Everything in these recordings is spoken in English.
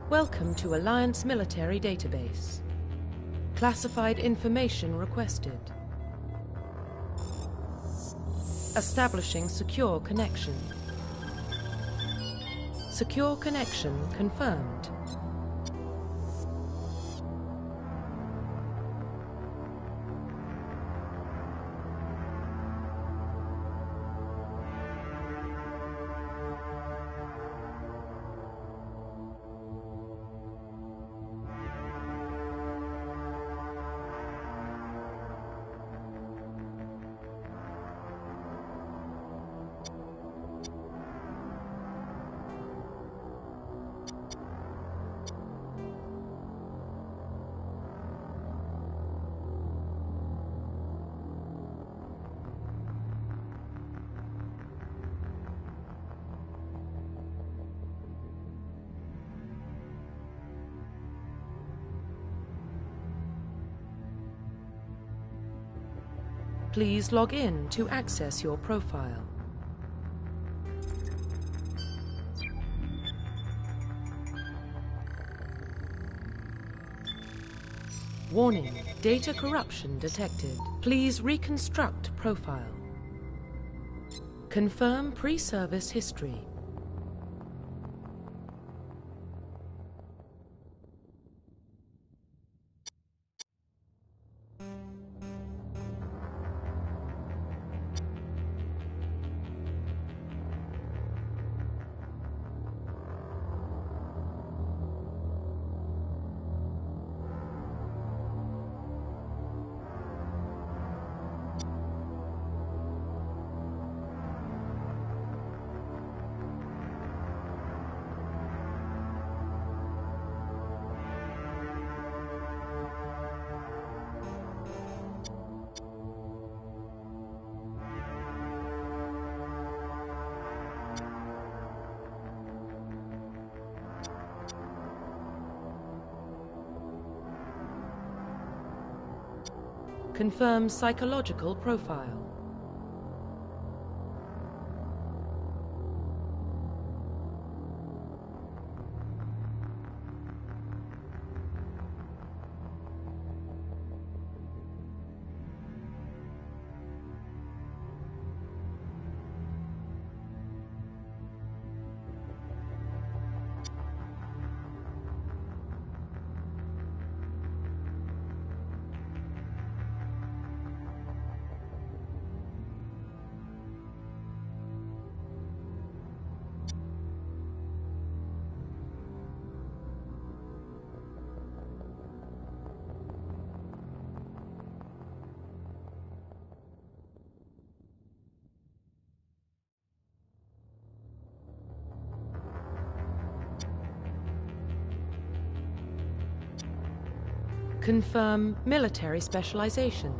Welcome to Alliance Military Database. Classified information requested. Establishing secure connection. Secure connection confirmed. Please log in to access your profile. Warning, data corruption detected. Please reconstruct profile. Confirm pre-service history. Confirm psychological profile. Confirm military specialization.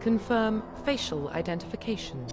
Confirm facial identification.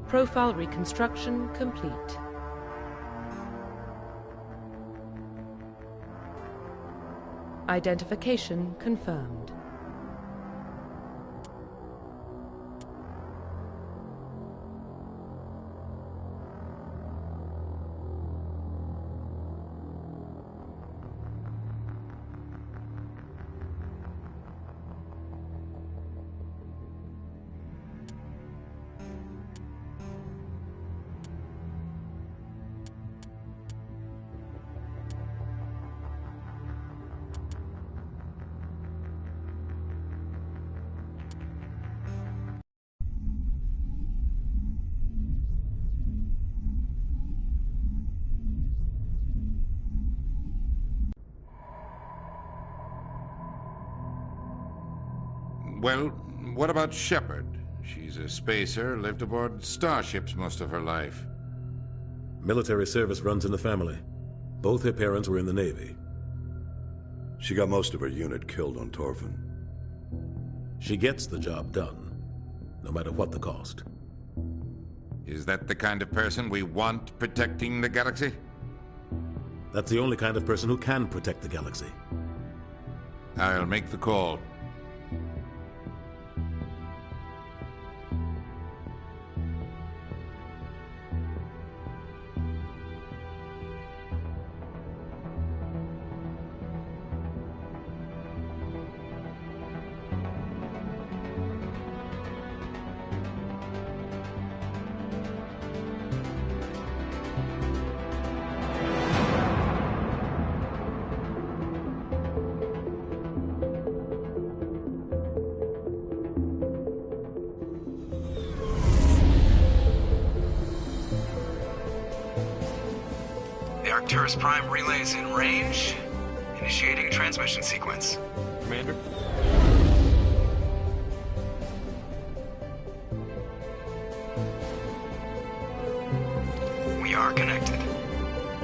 Profile reconstruction complete. Identification confirmed. Well, what about Shepard? She's a spacer, lived aboard starships most of her life. Military service runs in the family. Both her parents were in the Navy. She got most of her unit killed on Torfin. She gets the job done, no matter what the cost. Is that the kind of person we want protecting the galaxy? That's the only kind of person who can protect the galaxy. I'll make the call. Arcturus Prime relays in range. Initiating transmission sequence. Commander? We are connected.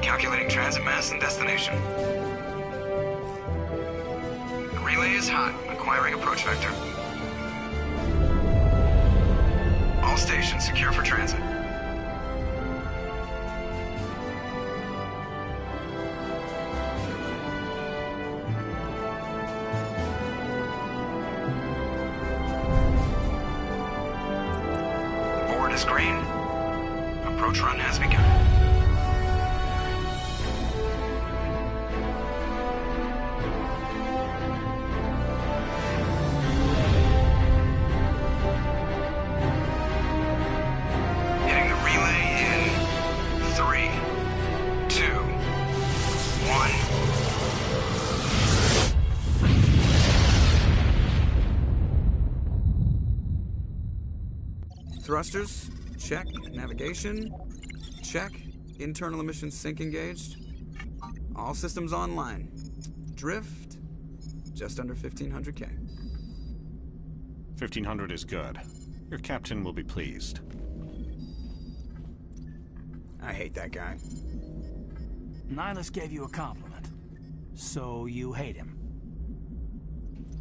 Calculating transit mass and destination. The relay is hot. Acquiring approach vector. All stations secure for transit. Green. Approach run has begun. Hitting the relay in 3, 2, 1. Thrusters, check. Navigation, check. Internal emissions sync engaged. All systems online. Drift, just under 1500K. 1500 is good. Your captain will be pleased. I hate that guy. Nihilus gave you a compliment. So you hate him.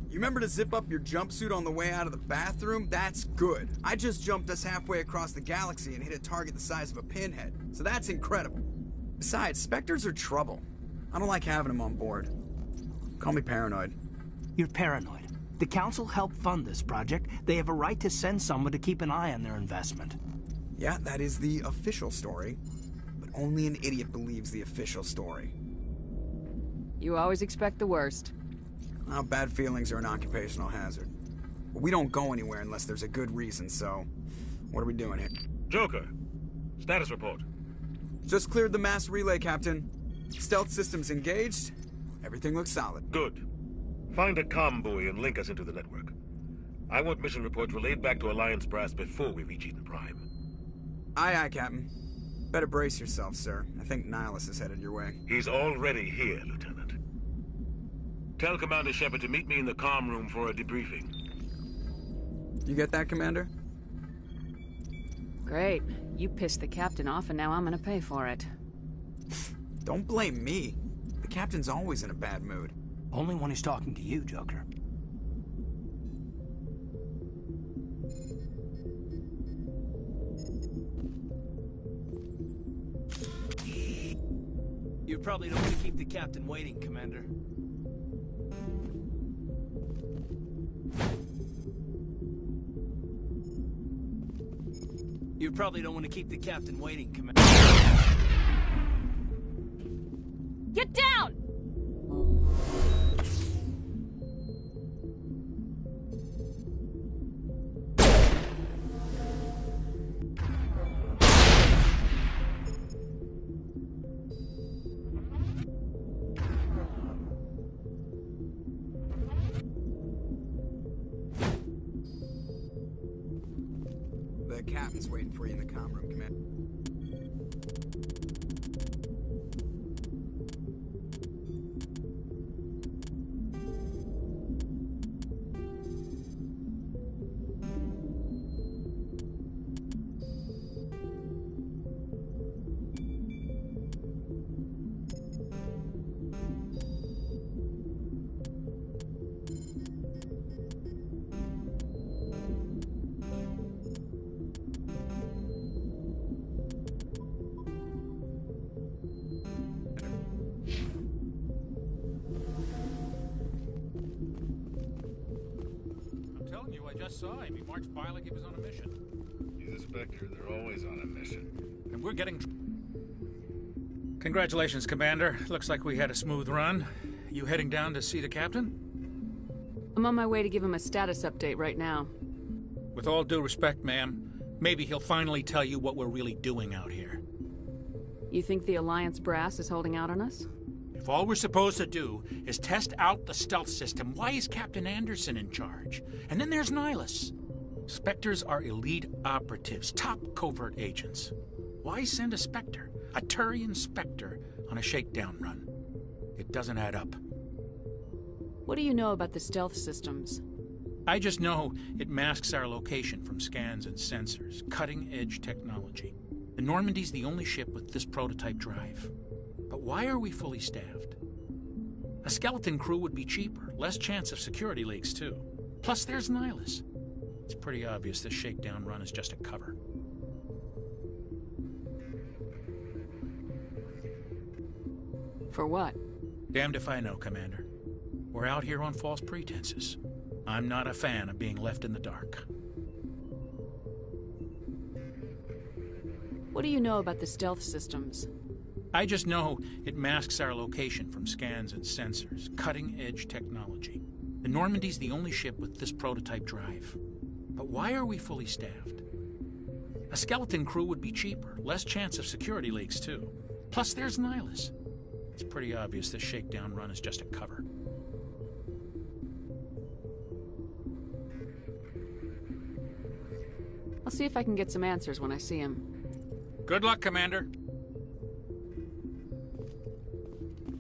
You remember to zip up your jumpsuit on the way out of the bathroom? That's good. I just jumped us halfway across the galaxy and hit a target the size of a pinhead. So that's incredible. Besides, Spectres are trouble. I don't like having them on board. Call me paranoid. You're paranoid. The Council helped fund this project. They have a right to send someone to keep an eye on their investment. Yeah, that is the official story. But only an idiot believes the official story. You always expect the worst. Well, bad feelings are an occupational hazard. But we don't go anywhere unless there's a good reason, so... What are we doing here? Joker, status report. Just cleared the mass relay, Captain. Stealth systems engaged. Everything looks solid. Good. Find a comm buoy and link us into the network. I want mission reports relayed back to Alliance Brass before we reach Eden Prime. Aye, aye, Captain. Better brace yourself, sir. I think Nihilus is headed your way. He's already here, Lieutenant. Tell Commander Shepard to meet me in the comm room for a debriefing. You get that, Commander? Great. You pissed the captain off and now I'm gonna pay for it. Don't blame me. The captain's always in a bad mood. Only when he's talking to you, Joker. You probably don't want to keep the captain waiting, Commander. You probably don't want to keep the captain waiting, Commander. Get down! The captain's waiting for you in the comm room, Commander. I'm telling you, I just saw him. He marched by like he was on a mission. He's a Spectre. They're always on a mission. And we're getting... Congratulations, Commander. Looks like we had a smooth run. You heading down to see the captain? I'm on my way to give him a status update right now. With all due respect, ma'am, maybe he'll finally tell you what we're really doing out here. You think the Alliance brass is holding out on us? If all we're supposed to do is test out the stealth system, why is Captain Anderson in charge? And then there's Nihilus. Spectres are elite operatives, top covert agents. Why send a Spectre, a Turian Spectre, on a shakedown run? It doesn't add up. What do you know about the stealth systems? I just know it masks our location from scans and sensors. Cutting-edge technology. The Normandy's the only ship with this prototype drive. But why are we fully staffed? A skeleton crew would be cheaper, less chance of security leaks, too. Plus, there's Nihilus. It's pretty obvious this shakedown run is just a cover. For what? Damned if I know, Commander. We're out here on false pretenses. I'm not a fan of being left in the dark. What do you know about the stealth systems? I just know it masks our location from scans and sensors. Cutting-edge technology. The Normandy's the only ship with this prototype drive. But why are we fully staffed? A skeleton crew would be cheaper, less chance of security leaks, too. Plus, there's Nihilus. It's pretty obvious this shakedown run is just a cover. I'll see if I can get some answers when I see him. Good luck, Commander.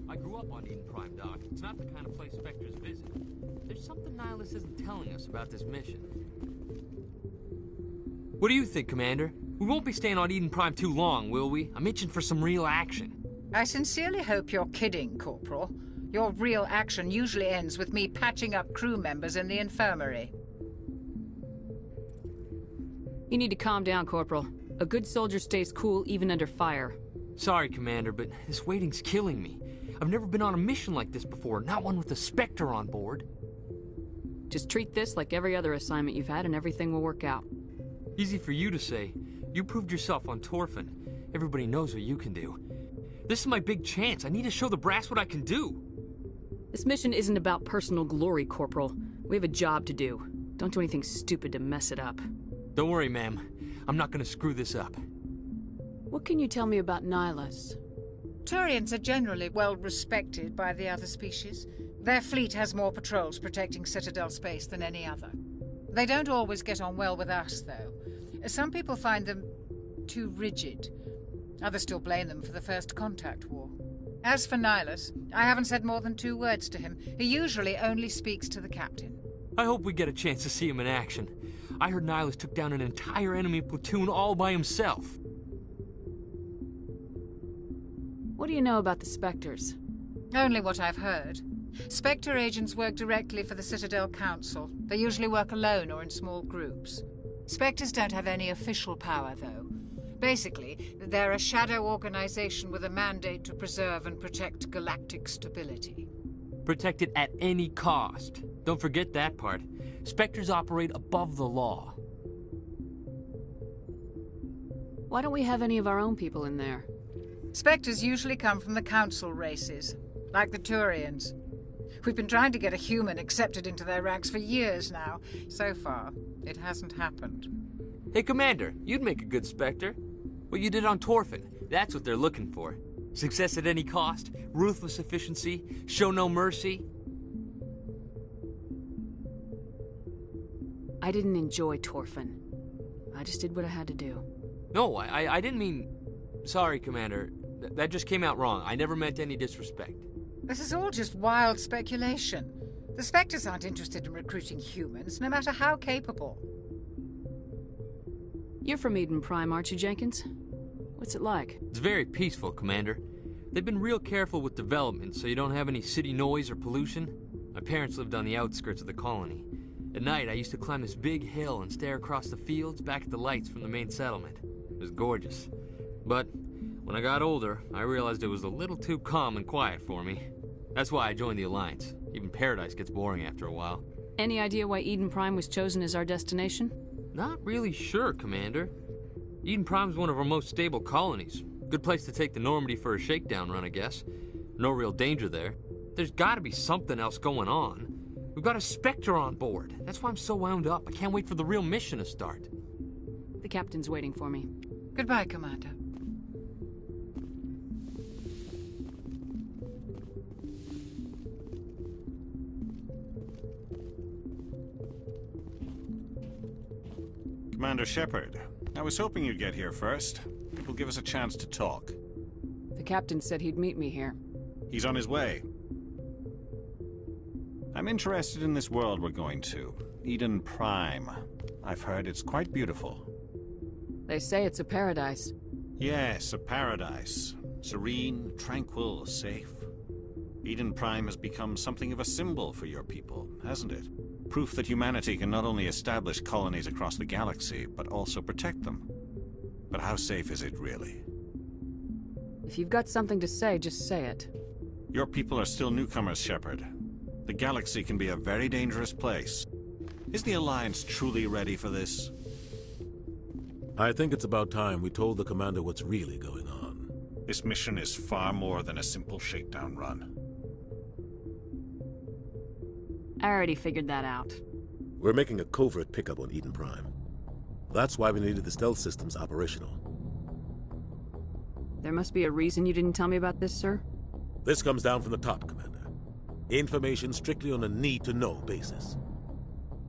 I grew up on Eden Prime, Doc. It's not the kind of place Spectres visit. There's something Nihilus isn't telling us about this mission. What do you think, Commander? We won't be staying on Eden Prime too long, will we? I'm itching for some real action. I sincerely hope you're kidding, Corporal. Your real action usually ends with me patching up crew members in the infirmary. You need to calm down, Corporal. A good soldier stays cool even under fire. Sorry, Commander, but this waiting's killing me. I've never been on a mission like this before, not one with a Spectre on board. Just treat this like every other assignment you've had and everything will work out. Easy for you to say. You proved yourself on Torfin. Everybody knows what you can do. This is my big chance. I need to show the brass what I can do. This mission isn't about personal glory, Corporal. We have a job to do. Don't do anything stupid to mess it up. Don't worry, ma'am. I'm not gonna screw this up. What can you tell me about Nihilus? Turians are generally well respected by the other species. Their fleet has more patrols protecting Citadel space than any other. They don't always get on well with us, though. Some people find them too rigid. Others still blame them for the First Contact War. As for Nihilus, I haven't said more than 2 words to him. He usually only speaks to the captain. I hope we get a chance to see him in action. I heard Nihilus took down an entire enemy platoon all by himself. What do you know about the Spectres? Only what I've heard. Spectre agents work directly for the Citadel Council. They usually work alone or in small groups. Spectres don't have any official power, though. Basically, they're a shadow organization with a mandate to preserve and protect galactic stability. Protect it at any cost. Don't forget that part. Spectres operate above the law. Why don't we have any of our own people in there? Spectres usually come from the Council races, like the Turians. We've been trying to get a human accepted into their ranks for years now. So far, it hasn't happened. Hey, Commander, you'd make a good Spectre. What you did on Torfin, that's what they're looking for. Success at any cost, ruthless efficiency, show no mercy. I didn't enjoy Torfin. I just did what I had to do. No, I didn't mean... Sorry, Commander. That just came out wrong. I never meant any disrespect. This is all just wild speculation. The Spectres aren't interested in recruiting humans, no matter how capable. You're from Eden Prime, aren't you, Jenkins? What's it like? It's very peaceful, Commander. They've been real careful with development, so you don't have any city noise or pollution. My parents lived on the outskirts of the colony. At night, I used to climb this big hill and stare across the fields back at the lights from the main settlement. It was gorgeous. But when I got older, I realized it was a little too calm and quiet for me. That's why I joined the Alliance. Even Paradise gets boring after a while. Any idea why Eden Prime was chosen as our destination? Not really sure, Commander. Eden Prime's one of our most stable colonies. Good place to take the Normandy for a shakedown run, I guess. No real danger there. There's gotta be something else going on. We've got a Spectre on board. That's why I'm so wound up. I can't wait for the real mission to start. The captain's waiting for me. Goodbye, Commander. Commander Shepard, I was hoping you'd get here first. It will give us a chance to talk. The captain said he'd meet me here. He's on his way. I'm interested in this world we're going to. Eden Prime. I've heard it's quite beautiful. They say it's a paradise. Yes, a paradise. Serene, tranquil, safe. Eden Prime has become something of a symbol for your people, hasn't it? Proof that humanity can not only establish colonies across the galaxy, but also protect them. But how safe is it, really? If you've got something to say, just say it. Your people are still newcomers, Shepard. The galaxy can be a very dangerous place. Is the Alliance truly ready for this? I think it's about time we told the Commander what's really going on. This mission is far more than a simple shakedown run. I already figured that out. We're making a covert pickup on Eden Prime. That's why we needed the stealth systems operational. There must be a reason you didn't tell me about this, sir? This comes down from the top, Commander. Information strictly on a need-to-know basis.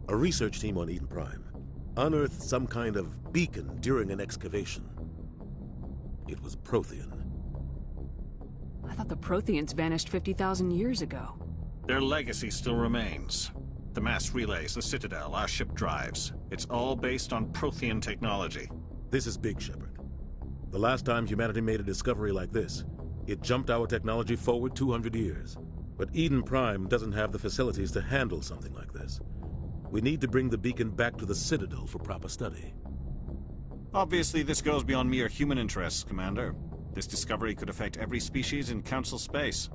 A research team on Eden Prime unearthed some kind of beacon during an excavation. It was Prothean. I thought the Protheans vanished 50,000 years ago. Their legacy still remains. The mass relays, the Citadel, our ship drives. It's all based on Prothean technology. This is big, Shepard. The last time humanity made a discovery like this, it jumped our technology forward 200 years. But Eden Prime doesn't have the facilities to handle something like this. We need to bring the beacon back to the Citadel for proper study. Obviously, this goes beyond mere human interests, Commander. This discovery could affect every species in Council space.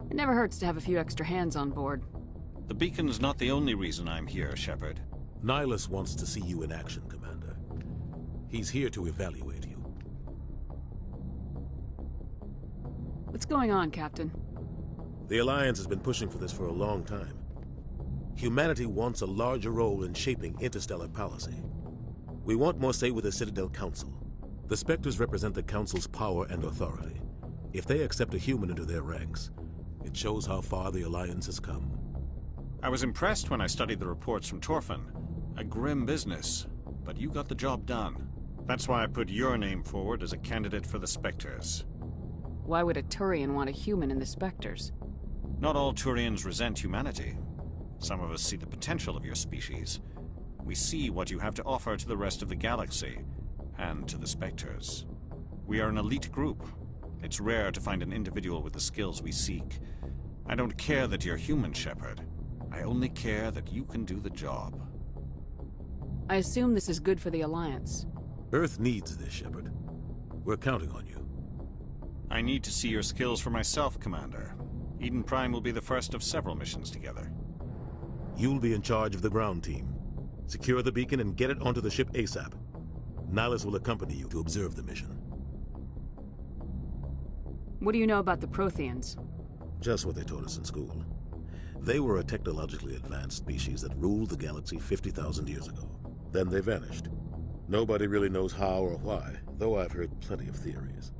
It never hurts to have a few extra hands on board. The beacon's not the only reason I'm here, Shepard. Nihilus wants to see you in action, Commander. He's here to evaluate you. What's going on, Captain? The Alliance has been pushing for this for a long time. Humanity wants a larger role in shaping interstellar policy. We want more say with the Citadel Council. The Spectres represent the Council's power and authority. If they accept a human into their ranks, it shows how far the Alliance has come. I was impressed when I studied the reports from Torfin. A grim business, but you got the job done. That's why I put your name forward as a candidate for the Spectres. Why would a Turian want a human in the Spectres? Not all Turians resent humanity. Some of us see the potential of your species. We see what you have to offer to the rest of the galaxy, and to the Spectres. We are an elite group. It's rare to find an individual with the skills we seek. I don't care that you're human, Shepard. I only care that you can do the job. I assume this is good for the Alliance. Earth needs this, Shepard. We're counting on you. I need to see your skills for myself, Commander. Eden Prime will be the first of several missions together. You'll be in charge of the ground team. Secure the beacon and get it onto the ship ASAP. Nihlus will accompany you to observe the mission. What do you know about the Protheans? Just what they taught us in school. They were a technologically advanced species that ruled the galaxy 50,000 years ago. Then they vanished. Nobody really knows how or why, though I've heard plenty of theories.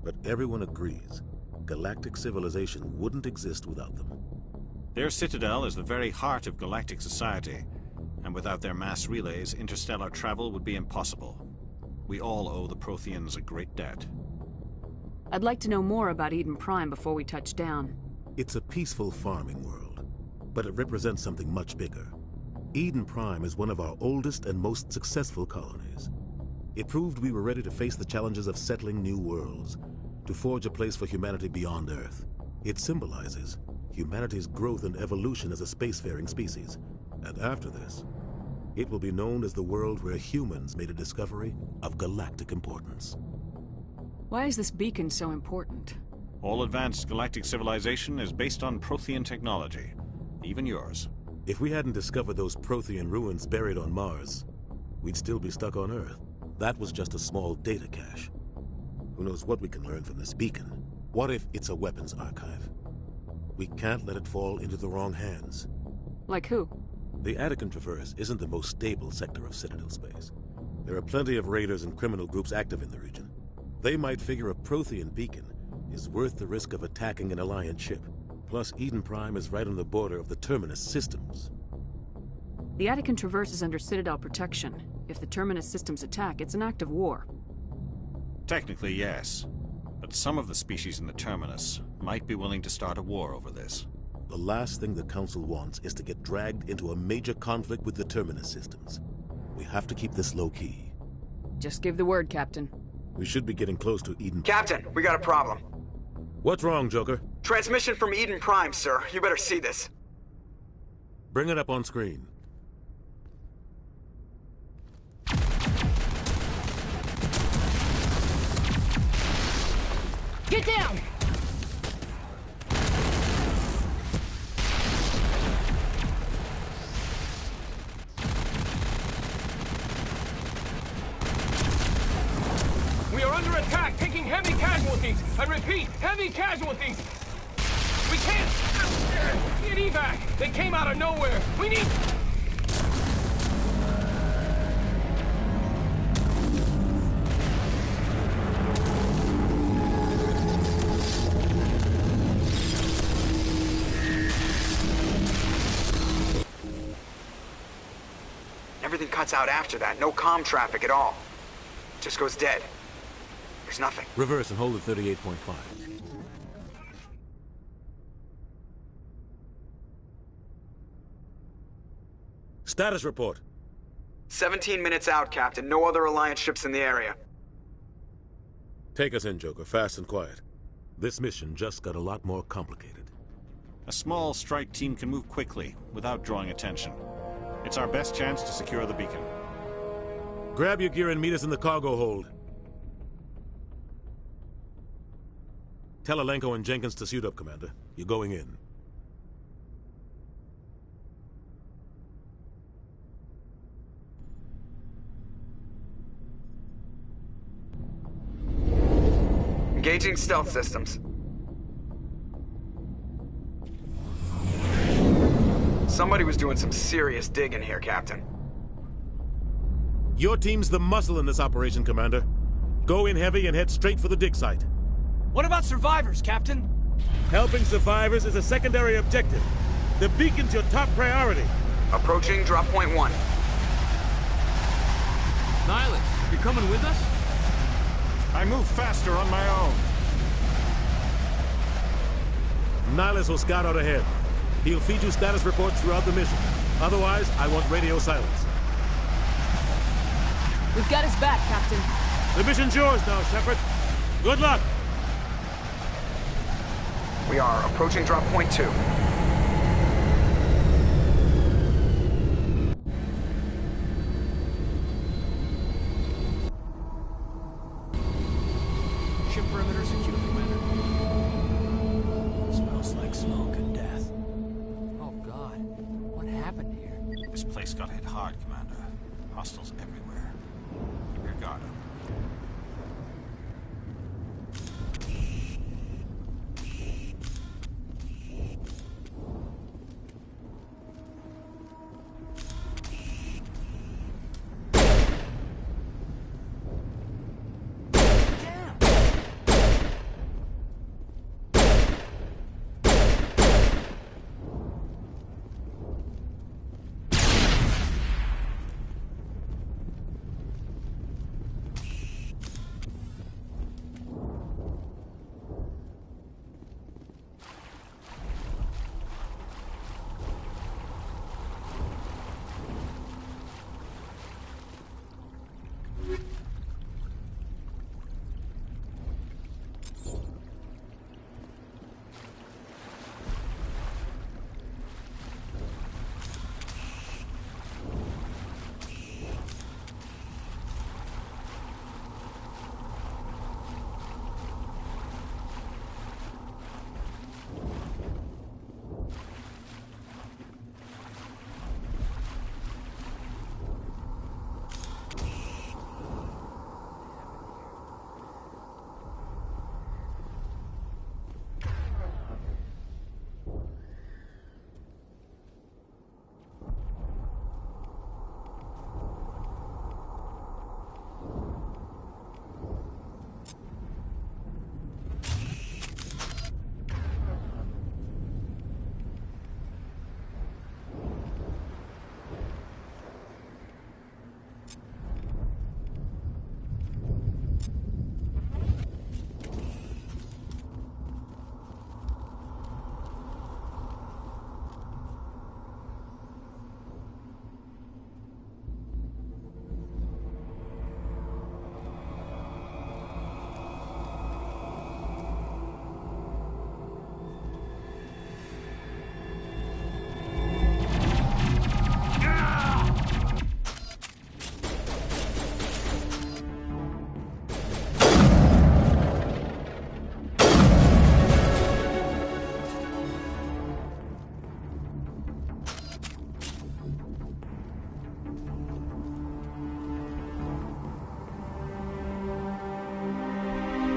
But everyone agrees, galactic civilization wouldn't exist without them. Their citadel is the very heart of galactic society, and without their mass relays, interstellar travel would be impossible. We all owe the Protheans a great debt. I'd like to know more about Eden Prime before we touch down. It's a peaceful farming world, but it represents something much bigger. Eden Prime is one of our oldest and most successful colonies. It proved we were ready to face the challenges of settling new worlds, to forge a place for humanity beyond Earth. It symbolizes humanity's growth and evolution as a spacefaring species. And after this, it will be known as the world where humans made a discovery of galactic importance. Why is this beacon so important? All advanced galactic civilization is based on Prothean technology, even yours. If we hadn't discovered those Prothean ruins buried on Mars, we'd still be stuck on Earth. That was just a small data cache. Who knows what we can learn from this beacon? What if it's a weapons archive? We can't let it fall into the wrong hands. Like who? The Attican Traverse isn't the most stable sector of Citadel space. There are plenty of raiders and criminal groups active in the region. They might figure a Prothean beacon is worth the risk of attacking an Alliance ship. Plus, Eden Prime is right on the border of the Terminus systems. The Attican Traverse is under Citadel protection. If the Terminus systems attack, it's an act of war. Technically, yes. But some of the species in the Terminus might be willing to start a war over this. The last thing the Council wants is to get dragged into a major conflict with the Terminus systems. We have to keep this low-key. Just give the word, Captain. We should be getting close to Eden. Captain, we got a problem. What's wrong, Joker? Transmission from Eden Prime, sir. You better see this. Bring it up on screen. Get down! We are under attack, taking heavy casualties. I repeat, heavy casualties. We can't get evac. They came out of nowhere. We need... Everything cuts out after that. No comm traffic at all. Just goes dead. There's nothing. Reverse and hold at 38.5. Status report. 17 minutes out, Captain. No other Alliance ships in the area. Take us in, Joker. Fast and quiet. This mission just got a lot more complicated. A small strike team can move quickly, without drawing attention. It's our best chance to secure the beacon. Grab your gear and meet us in the cargo hold. Tell Alenko and Jenkins to suit up, Commander. You're going in. Engaging stealth systems. Somebody was doing some serious digging here, Captain. Your team's the muscle in this operation, Commander. Go in heavy and head straight for the dig site. What about survivors, Captain? Helping survivors is a secondary objective. The beacon's your top priority. Approaching drop point 1. Nihlus, you're coming with us? I move faster on my own. Nihlus will scout out ahead. He'll feed you status reports throughout the mission. Otherwise, I want radio silence. We've got his back, Captain. The mission's yours now, Shepard. Good luck! We are approaching drop point 2. This place got hit hard, Commander. Hostiles everywhere. Keep your guard up.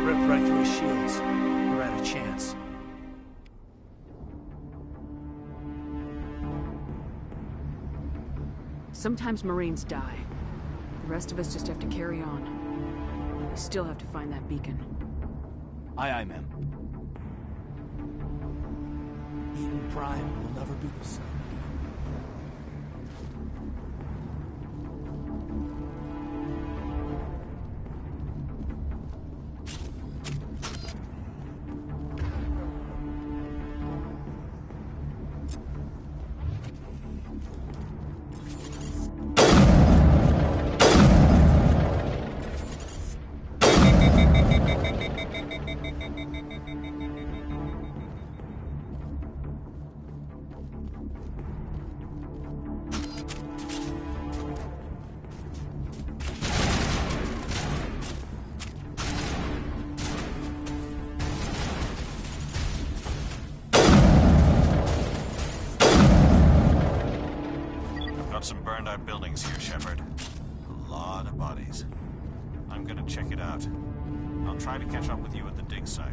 Ripped right through his shields. We're out of chance. Sometimes Marines die. The rest of us just have to carry on. We still have to find that beacon. Aye, aye, ma'am. Eden Prime will never be the same again. Some burned out buildings here, Shepard. A lot of bodies. I'm gonna check it out. I'll try to catch up with you at the dig site.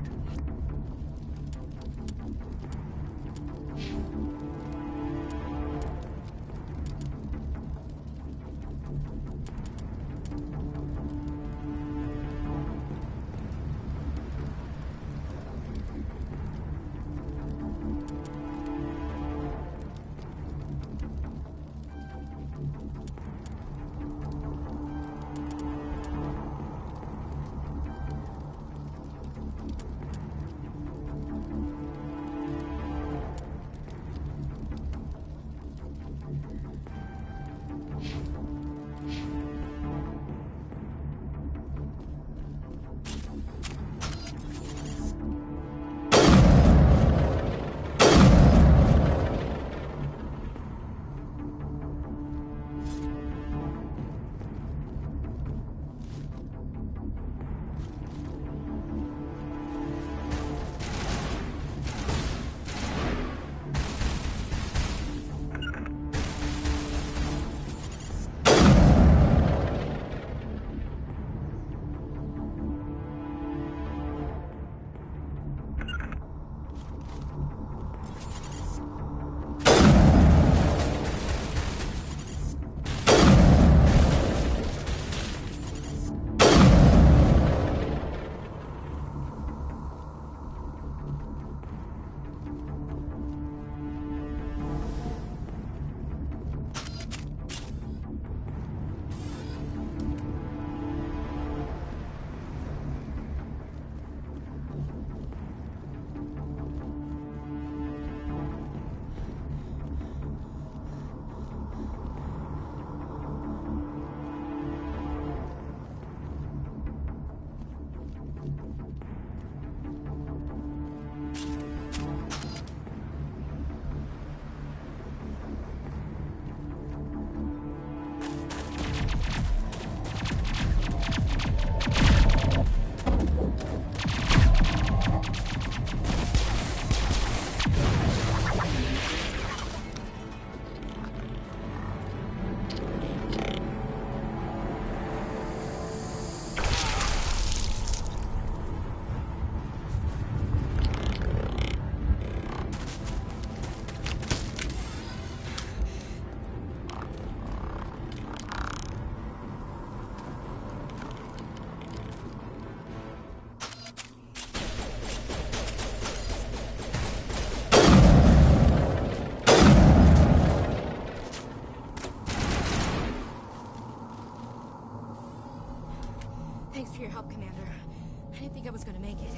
think I was gonna make it.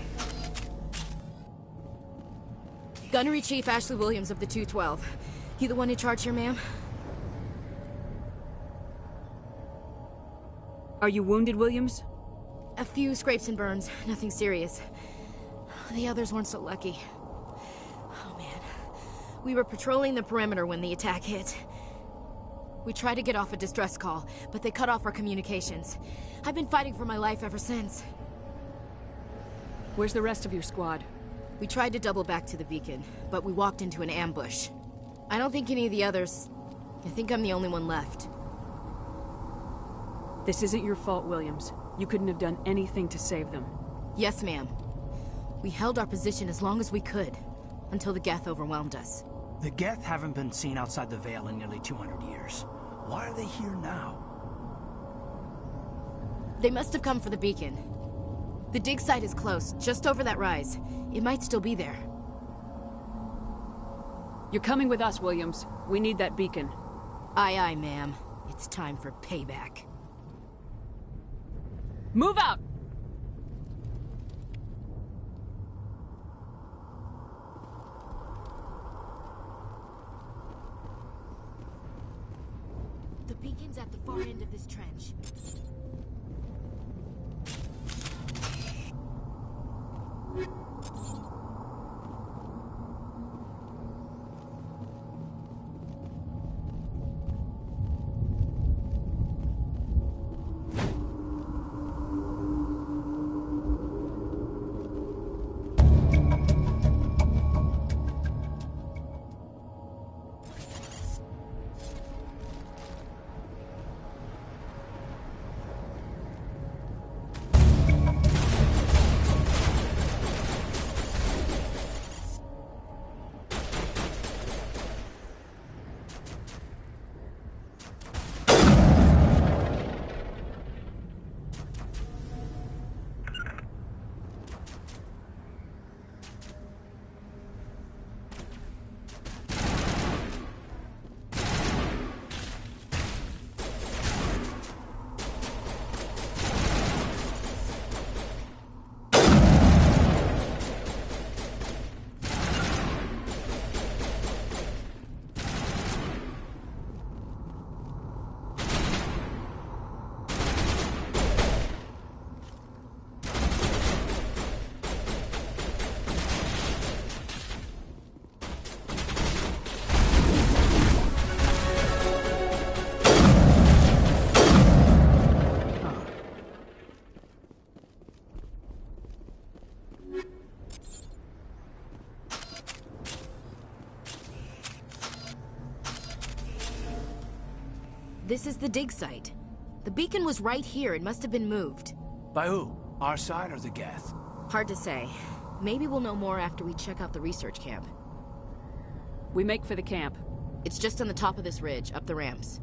Gunnery Chief Ashley Williams of the 212. You the one in charge here, ma'am? Are you wounded, Williams? A few scrapes and burns, nothing serious. The others weren't so lucky. Oh man. We were patrolling the perimeter when the attack hit. We tried to get off a distress call, but they cut off our communications. I've been fighting for my life ever since. Where's the rest of your squad? We tried to double back to the beacon, but we walked into an ambush. I don't think any of the others... I think I'm the only one left. This isn't your fault, Williams. You couldn't have done anything to save them. Yes, ma'am. We held our position as long as we could, until the Geth overwhelmed us. The Geth haven't been seen outside the Veil in nearly 200 years. Why are they here now? They must have come for the beacon. The dig site is close, just over that rise. It might still be there. You're coming with us, Williams. We need that beacon. Aye, aye, ma'am. It's time for payback. Move out! The beacon's at the far end of this trench. This is the dig site. The beacon was right here. It must have been moved. By who? Our side or the Geth? Hard to say. Maybe we'll know more after we check out the research camp. We make for the camp. It's just on the top of this ridge, up the ramps.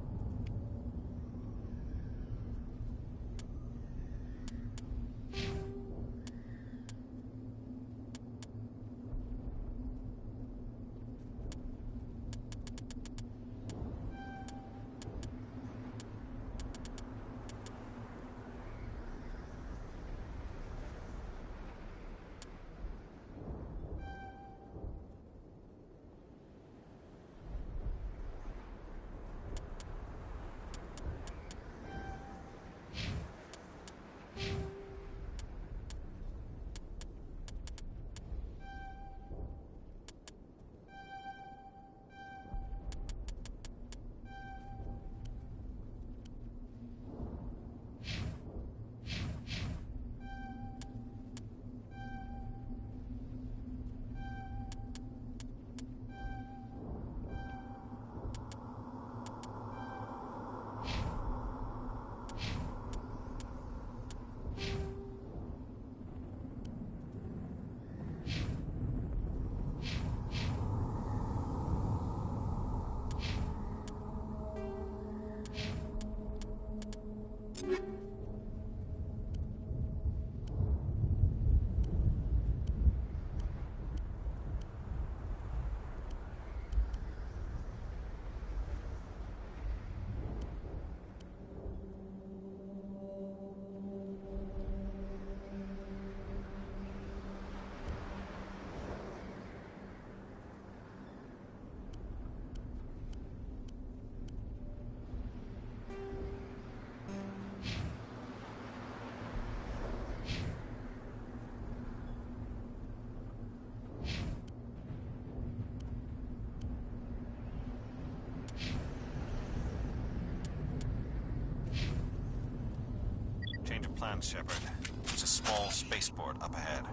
plans, Shepard. There's a small spaceport up ahead.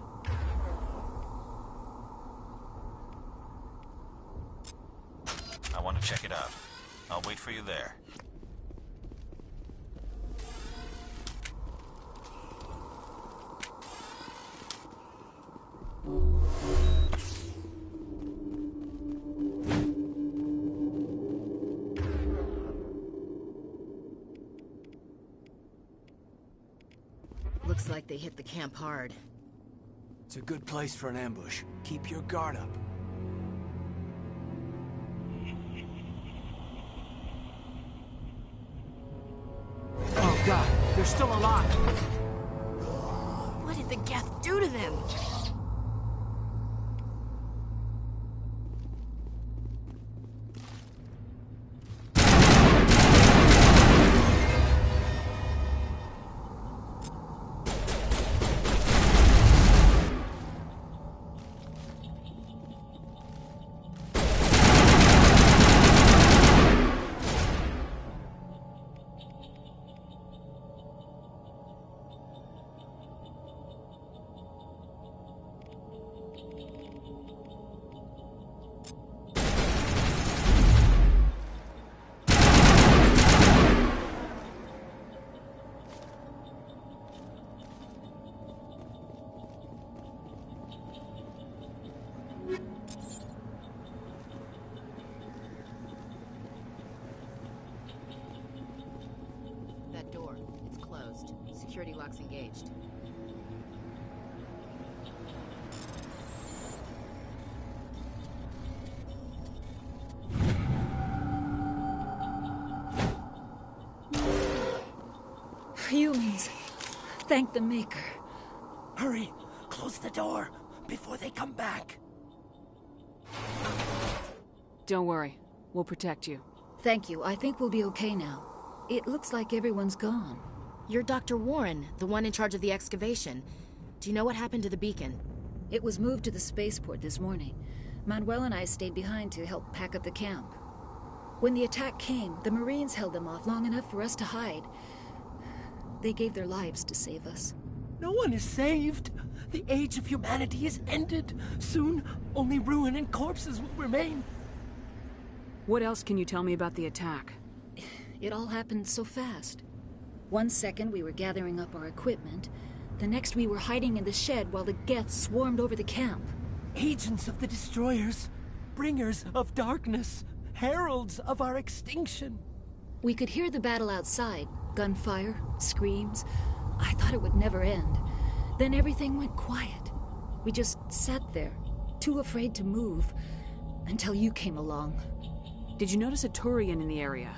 I want to check it out. I'll wait for you there. Looks like they hit the camp hard. It's a good place for an ambush. Keep your guard up. Oh god, they're still alive! What did the Geth do to them? That door, it's closed. Security lock's engaged. Humans. Thank the Maker. Hurry! Close the door before they come back. Don't worry. We'll protect you. Thank you. I think we'll be okay now. It looks like everyone's gone. You're Dr. Warren, the one in charge of the excavation. Do you know what happened to the beacon? It was moved to the spaceport this morning. Manuel and I stayed behind to help pack up the camp. When the attack came, the Marines held them off long enough for us to hide. They gave their lives to save us. No one is saved. The age of humanity is ended. Soon, only ruin and corpses will remain. What else can you tell me about the attack? It all happened so fast. 1 second we were gathering up our equipment. The next we were hiding in the shed while the Geth swarmed over the camp. Agents of the Destroyers. Bringers of darkness. Heralds of our extinction. We could hear the battle outside. Gunfire, screams. I thought it would never end. Then everything went quiet. We just sat there, too afraid to move, until you came along. Did you notice a Turian in the area?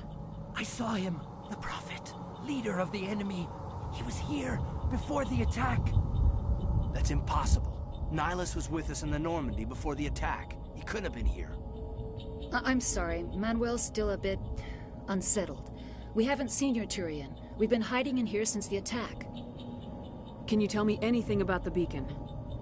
I saw him, the Prophet, leader of the enemy. He was here before the attack. That's impossible. Nihilus was with us in the Normandy before the attack. He couldn't have been here. I'm sorry. Manuel's still a bit unsettled. We haven't seen your Turian. We've been hiding in here since the attack. Can you tell me anything about the beacon?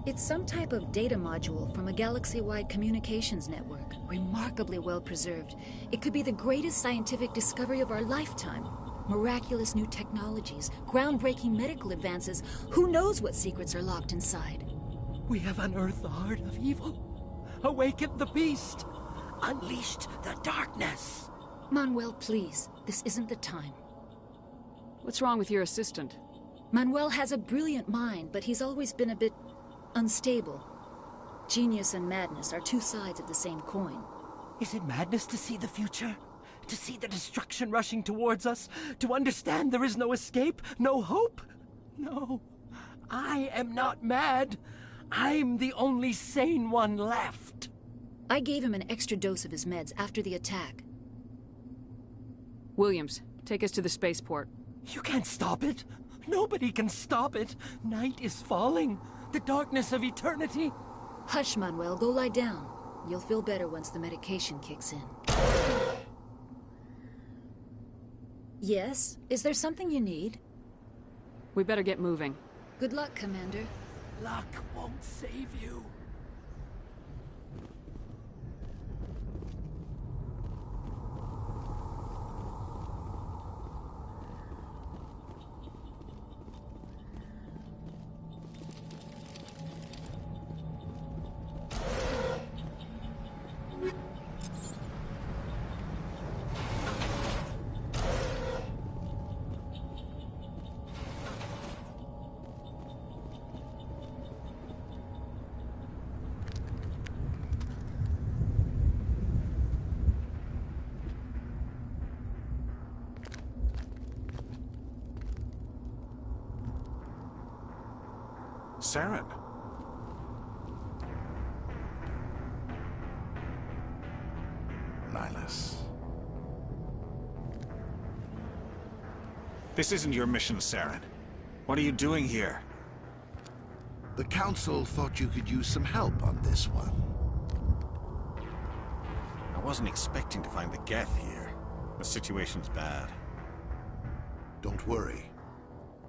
It's some type of data module from a galaxy-wide communications network. Remarkably well preserved. It could be the greatest scientific discovery of our lifetime. Miraculous new technologies, groundbreaking medical advances. Who knows what secrets are locked inside? We have unearthed the heart of evil. Awakened the beast. Unleashed the darkness. Manuel, please. This isn't the time. What's wrong with your assistant? Manuel has a brilliant mind, but he's always been a bit unstable. Genius and madness are two sides of the same coin. Is it madness to see the future? To see the destruction rushing towards us? To understand there is no escape? No hope? No. I am not mad. I'm the only sane one left. I gave him an extra dose of his meds after the attack. Williams, take us to the spaceport. You can't stop it. Nobody can stop it. Night is falling. The darkness of eternity. Hush, Manuel. Go lie down. You'll feel better once the medication kicks in. Yes? Is there something you need? We better get moving. Good luck, Commander. Luck won't save you. Saren. Nihilus. This isn't your mission, Saren. What are you doing here? The Council thought you could use some help on this one. I wasn't expecting to find the Geth here. The situation's bad. Don't worry.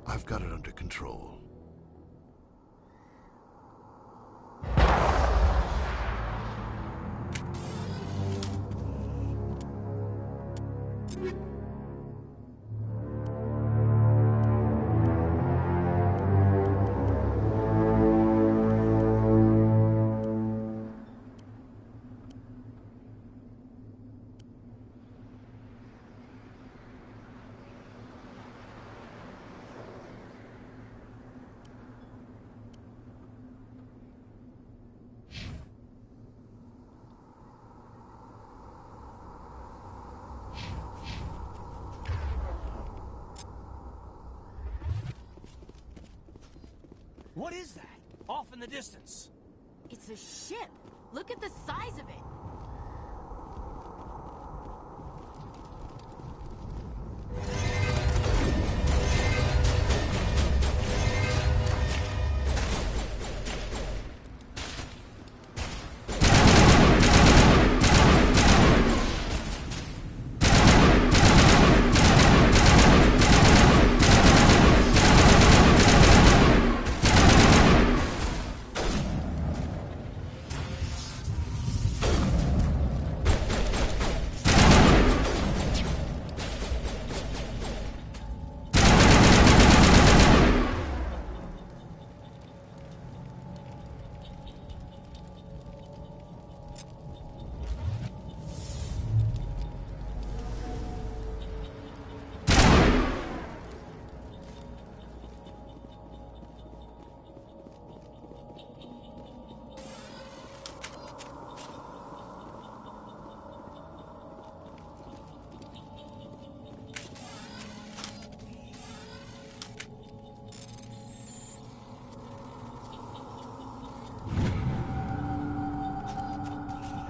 I've got it under control. What is that? Off in the distance. It's a ship. Look at the size of it.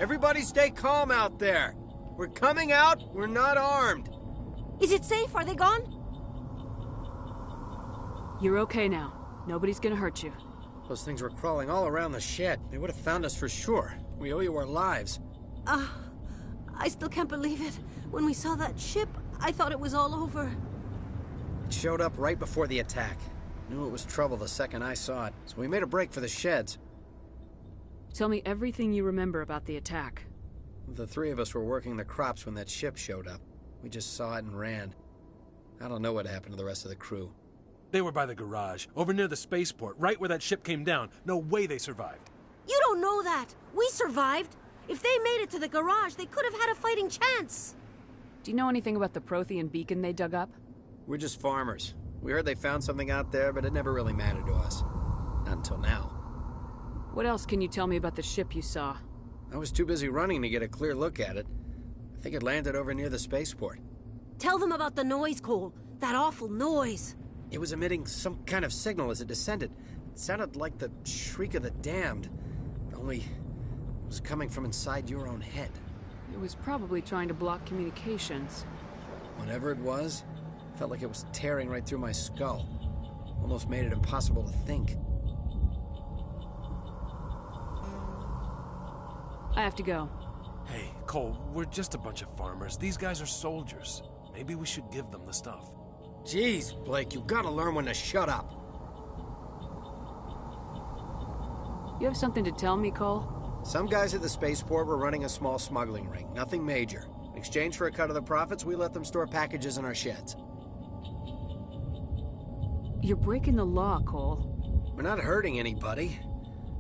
Everybody stay calm out there. We're coming out, we're not armed. Is it safe? Are they gone? You're okay now. Nobody's gonna hurt you. Those things were crawling all around the shed. They would have found us for sure. We owe you our lives. I still can't believe it. When we saw that ship, I thought it was all over. It showed up right before the attack. Knew it was trouble the second I saw it, so we made a break for the sheds. Tell me everything you remember about the attack. The three of us were working the crops when that ship showed up. We just saw it and ran. I don't know what happened to the rest of the crew. They were by the garage, over near the spaceport, right where that ship came down. No way they survived. You don't know that. We survived. If they made it to the garage, they could have had a fighting chance. Do you know anything about the Prothean beacon they dug up? We're just farmers. We heard they found something out there, but it never really mattered to us. Not until now. What else can you tell me about the ship you saw? I was too busy running to get a clear look at it. I think it landed over near the spaceport. Tell them about the noise, Cole. That awful noise. It was emitting some kind of signal as it descended. It sounded like the shriek of the damned. Only it was coming from inside your own head. It was probably trying to block communications. Whatever it was, felt like it was tearing right through my skull. Almost made it impossible to think. I have to go. Hey, Cole, we're just a bunch of farmers. These guys are soldiers. Maybe we should give them the stuff. Jeez, Blake, you gotta learn when to shut up. You have something to tell me, Cole? Some guys at the spaceport were running a small smuggling ring, nothing major. In exchange for a cut of the profits, we let them store packages in our sheds. You're breaking the law, Cole. We're not hurting anybody.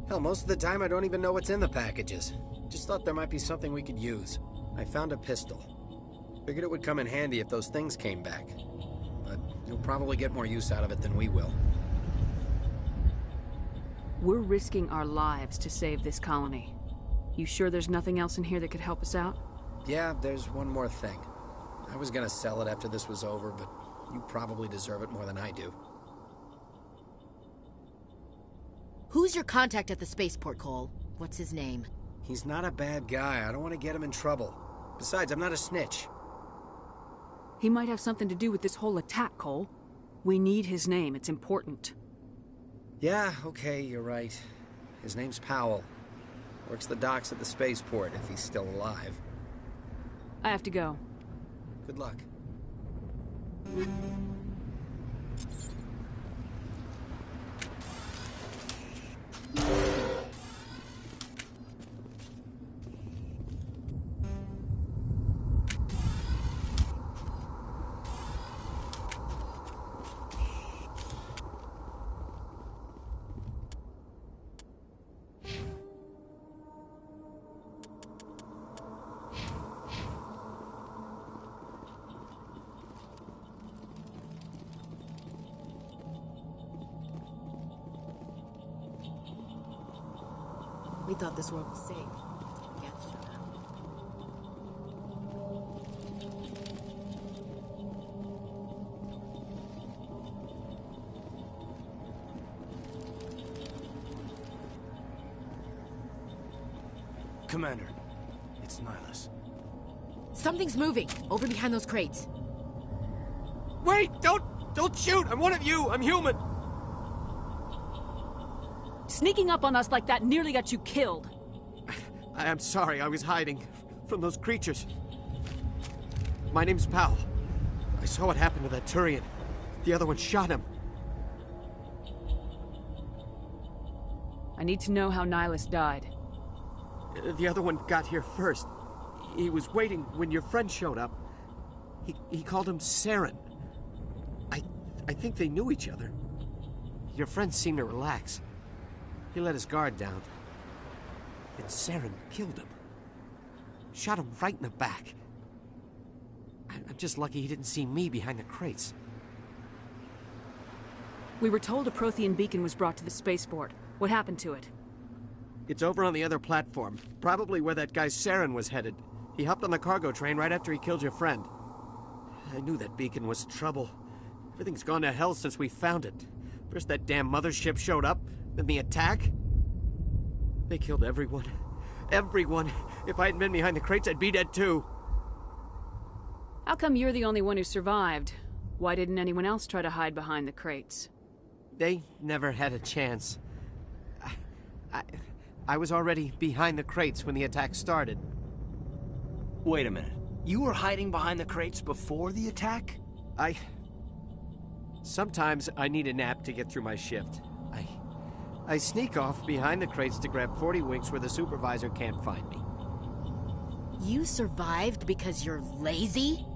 Hell, most of the time I don't even know what's in the packages. Just thought there might be something we could use. I found a pistol. Figured it would come in handy if those things came back. But you'll probably get more use out of it than we will. We're risking our lives to save this colony. You sure there's nothing else in here that could help us out? Yeah, there's one more thing. I was gonna sell it after this was over, but you probably deserve it more than I do. Who's your contact at the spaceport, Cole? What's his name? He's not a bad guy. I don't want to get him in trouble. Besides, I'm not a snitch. He might have something to do with this whole attack, Cole. We need his name. It's important. Yeah, okay, you're right. His name's Powell. Works the docks at the spaceport, if he's still alive. I have to go. Good luck. We thought this world was safe. Geth showed up. Commander, it's Nihilus. Something's moving, over behind those crates. Wait! Don't shoot! I'm one of you! I'm human! Sneaking up on us like that nearly got you killed. I'm sorry, I was hiding from those creatures. My name's Powell. I saw what happened to that Turian. The other one shot him. I need to know how Nihilus died. The other one got here first. He was waiting when your friend showed up. He called him Saren. I think they knew each other. Your friend seemed to relax. He let his guard down. And Saren killed him. Shot him right in the back. I'm just lucky he didn't see me behind the crates. We were told a Prothean beacon was brought to the spaceport. What happened to it? It's over on the other platform. Probably where that guy Saren was headed. He hopped on the cargo train right after he killed your friend. I knew that beacon was trouble. Everything's gone to hell since we found it. First that damn mothership showed up, then the attack. They killed everyone. Everyone. If I hadn't been behind the crates, I'd be dead too. How come you're the only one who survived? Why didn't anyone else try to hide behind the crates? They never had a chance. I was already behind the crates when the attack started. Wait a minute. You were hiding behind the crates before the attack? Sometimes I need a nap to get through my shift. I sneak off behind the crates to grab 40 winks where the supervisor can't find me. You survived because you're lazy?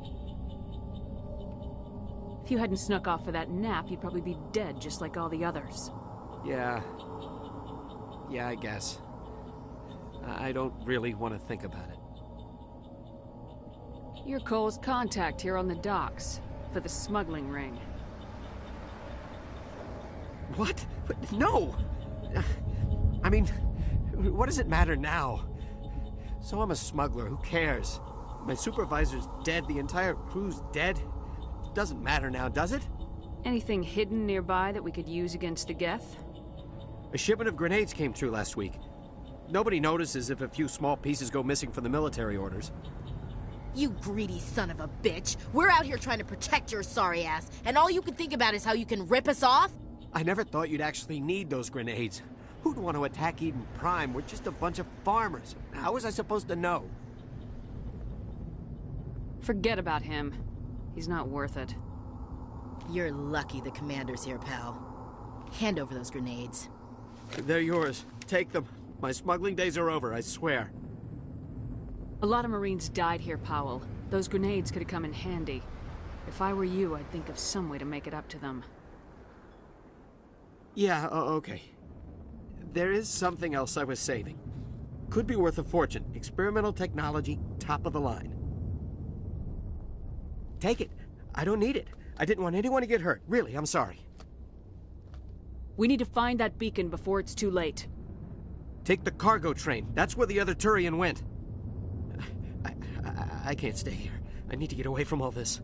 If you hadn't snuck off for that nap, you'd probably be dead just like all the others. Yeah, I guess. I don't really want to think about it. You're Cole's contact here on the docks, for the smuggling ring. What? No! I mean, what does it matter now? So I'm a smuggler, who cares? My supervisor's dead, the entire crew's dead. It doesn't matter now, does it? Anything hidden nearby that we could use against the Geth? A shipment of grenades came through last week. Nobody notices if a few small pieces go missing from the military orders. You greedy son of a bitch. We're out here trying to protect your sorry ass, and all you can think about is how you can rip us off? I never thought you'd actually need those grenades. Who'd want to attack Eden Prime? We're just a bunch of farmers. How was I supposed to know? Forget about him. He's not worth it. You're lucky the commander's here, pal. Hand over those grenades. They're yours. Take them. My smuggling days are over, I swear. A lot of Marines died here, Powell. Those grenades could have come in handy. If I were you, I'd think of some way to make it up to them. Yeah, okay. There is something else I was saving. Could be worth a fortune. Experimental technology, top of the line. Take it. I don't need it. I didn't want anyone to get hurt. Really, I'm sorry. We need to find that beacon before it's too late. Take the cargo train. That's where the other Turian went. I can't stay here. I need to get away from all this.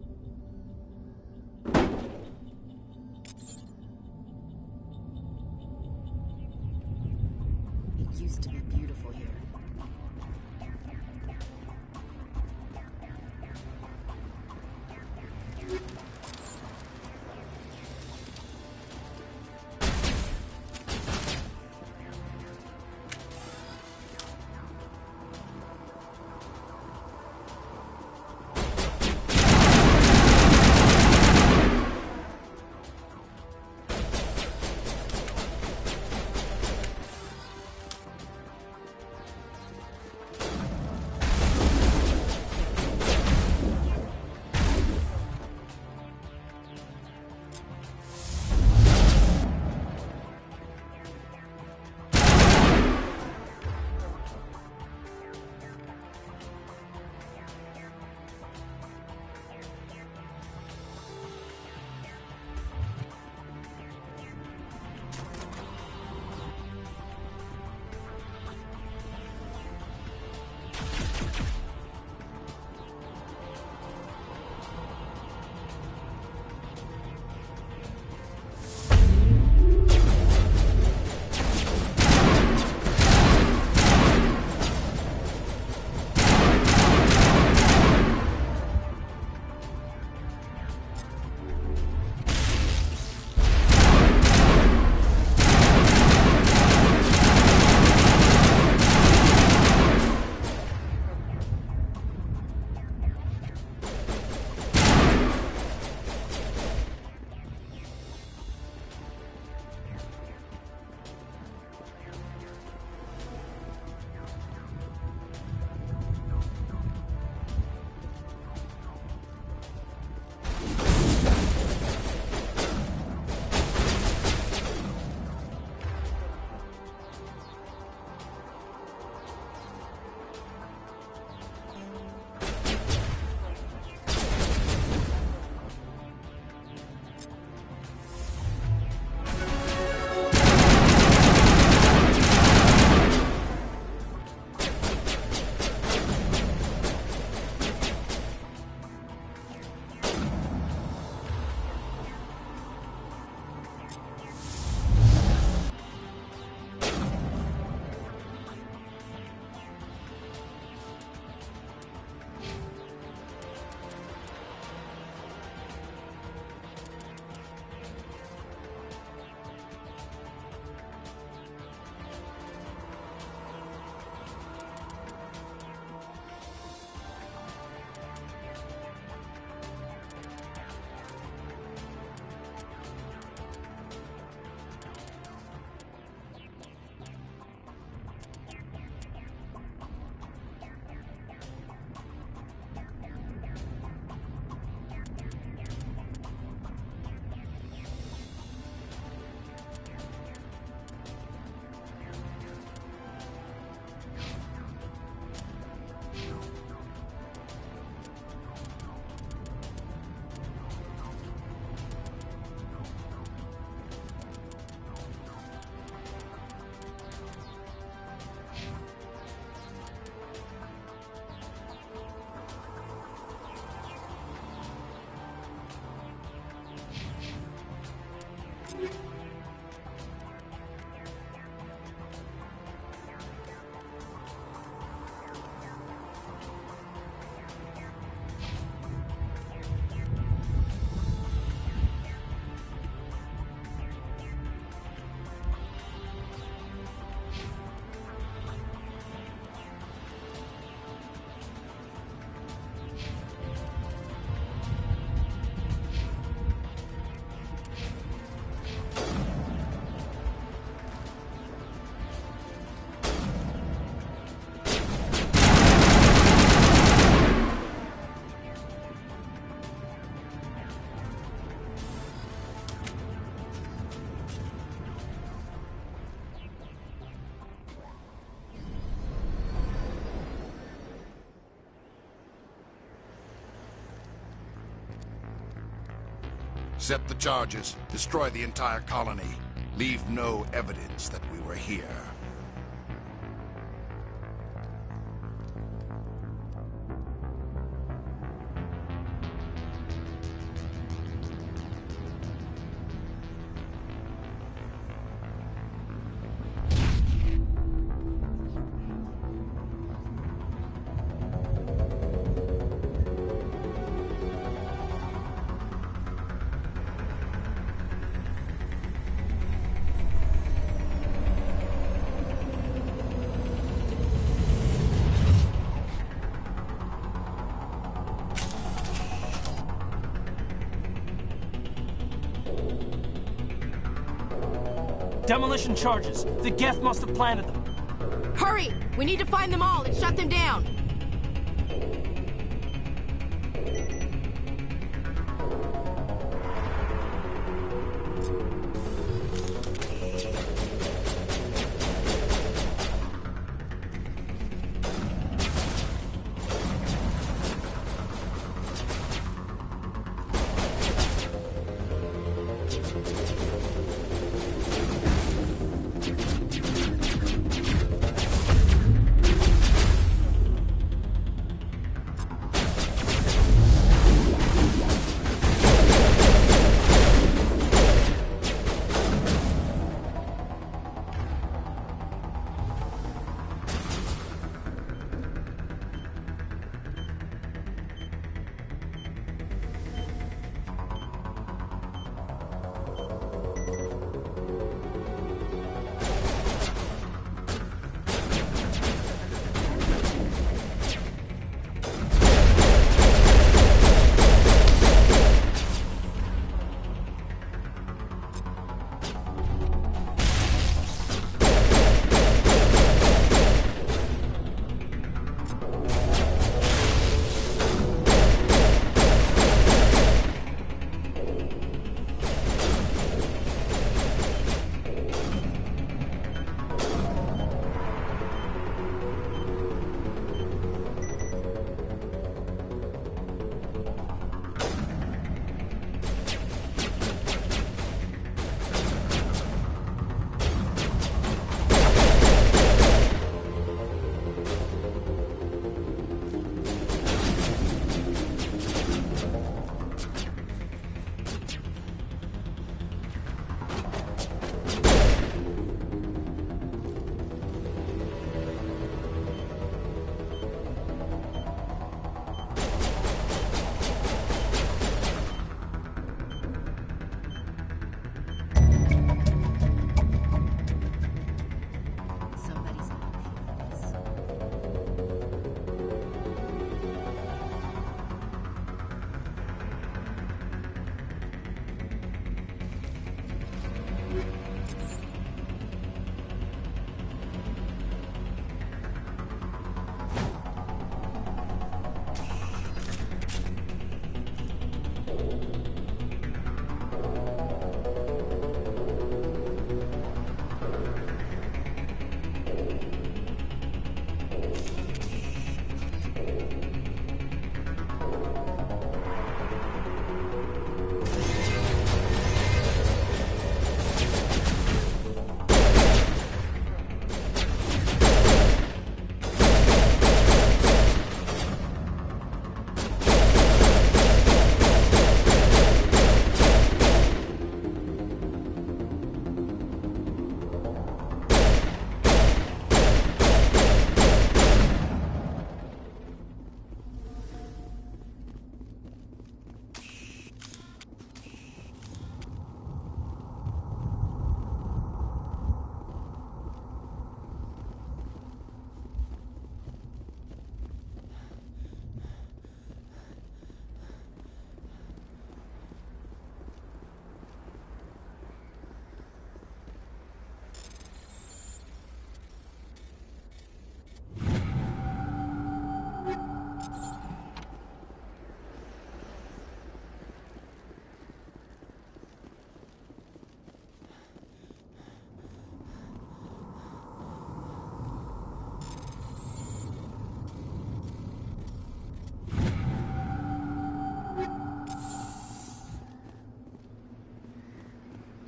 Set the charges. Destroy the entire colony. Leave no evidence that we were here. Demolition charges. The Geth must have planted them. Hurry! We need to find them all and shut them down!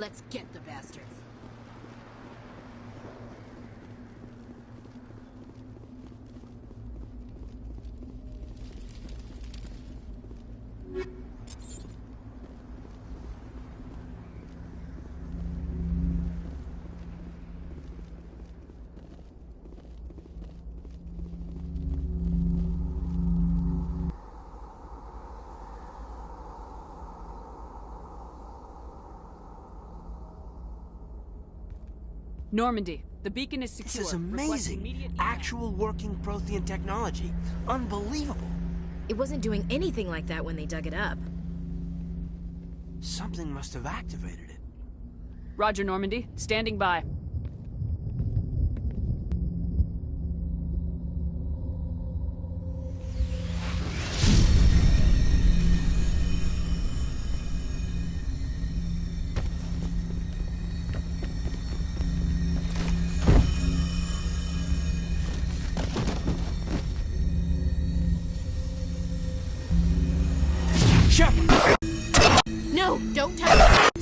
Let's get the bastards. Normandy, the beacon is secure. This is amazing. Actual working Prothean technology. Unbelievable. It wasn't doing anything like that when they dug it up. Something must have activated it. Roger, Normandy. Standing by. No, don't touch it.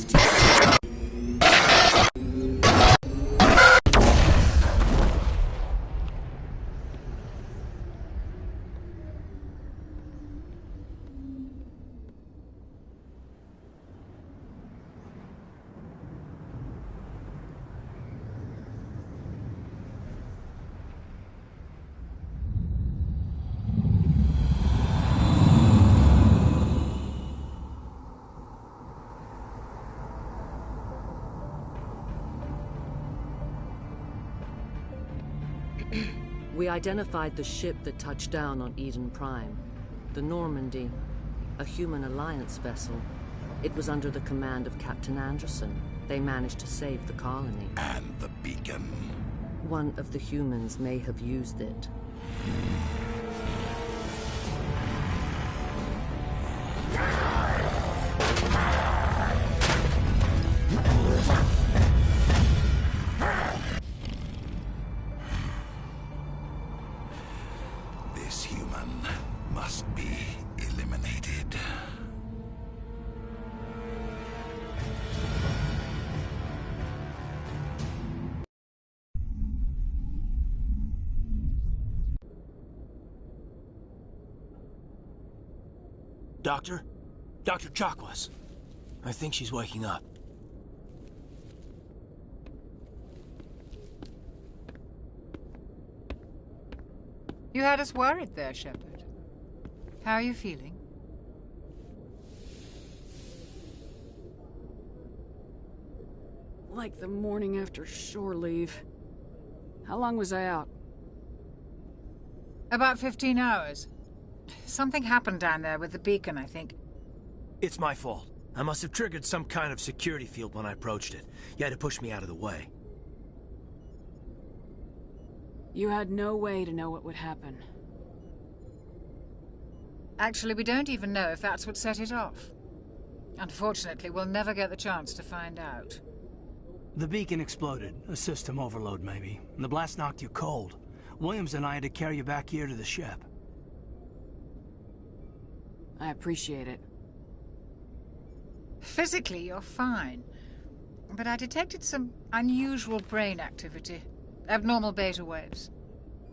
We identified the ship that touched down on Eden Prime. The Normandy, a human alliance vessel. It was under the command of Captain Anderson. They managed to save the colony. And the beacon. One of the humans may have used it. This human must be eliminated. Doctor? Dr. Chakwas. I think she's waking up. You had us worried there, Shepard. How are you feeling? Like the morning after shore leave. How long was I out? About 15 hours. Something happened down there with the beacon, I think. It's my fault. I must have triggered some kind of security field when I approached it. You had to push me out of the way. You had no way to know what would happen. Actually, we don't even know if that's what set it off. Unfortunately, we'll never get the chance to find out. The beacon exploded. A system overload, maybe. And the blast knocked you cold. Williams and I had to carry you back here to the ship. I appreciate it. Physically, you're fine. But I detected some unusual brain activity. Abnormal beta waves.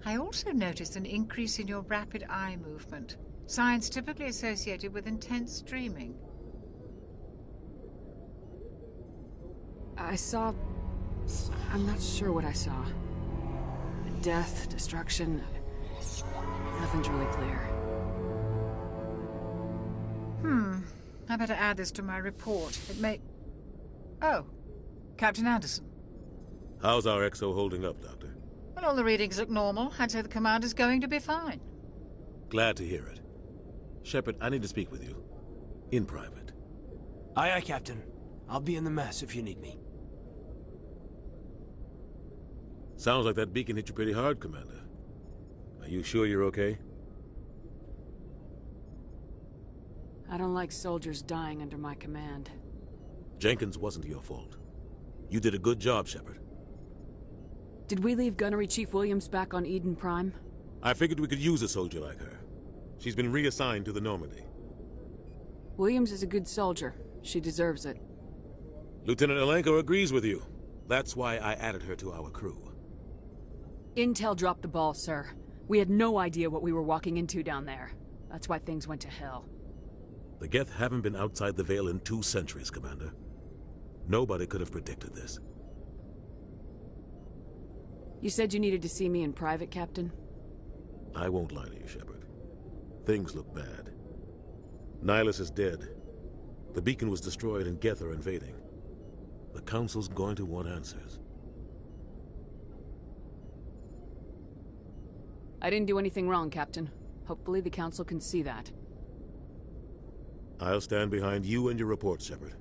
I also noticed an increase in your rapid eye movement. Signs typically associated with intense dreaming. I saw... I'm not sure what I saw. Death, destruction... Nothing's really clear. I better add this to my report. It may... Oh. Captain Anderson. How's our XO holding up, Doctor? Well, all the readings look normal. I'd say the commander's going to be fine. Glad to hear it. Shepard, I need to speak with you. In private. Aye, aye, Captain. I'll be in the mess if you need me. Sounds like that beacon hit you pretty hard, Commander. Are you sure you're okay? I don't like soldiers dying under my command. Jenkins wasn't your fault. You did a good job, Shepard. Did we leave Gunnery Chief Williams back on Eden Prime? I figured we could use a soldier like her. She's been reassigned to the Normandy. Williams is a good soldier. She deserves it. Lieutenant Alenko agrees with you. That's why I added her to our crew. Intel dropped the ball, sir. We had no idea what we were walking into down there. That's why things went to hell. The Geth haven't been outside the Veil in 2 centuries, Commander. Nobody could have predicted this. You said you needed to see me in private, Captain? I won't lie to you, Shepard. Things look bad. Nihilus is dead. The beacon was destroyed and Geth are invading. The Council's going to want answers. I didn't do anything wrong, Captain. Hopefully the Council can see that. I'll stand behind you and your report, Shepard.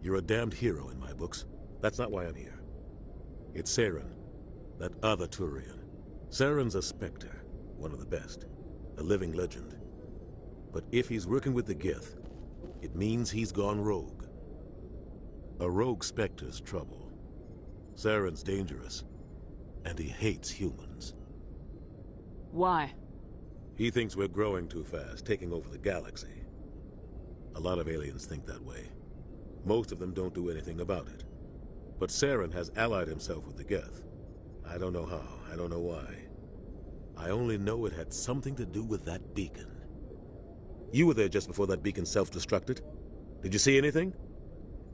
You're a damned hero in my books. That's not why I'm here. It's Saren, that other Turian. Saren's a Spectre, one of the best. A living legend. But if he's working with the Geth, it means he's gone rogue. A rogue Spectre's trouble. Saren's dangerous, and he hates humans. Why? He thinks we're growing too fast, taking over the galaxy. A lot of aliens think that way. Most of them don't do anything about it. But Saren has allied himself with the Geth. I don't know how, I don't know why. I only know it had something to do with that beacon. You were there just before that beacon self-destructed. Did you see anything?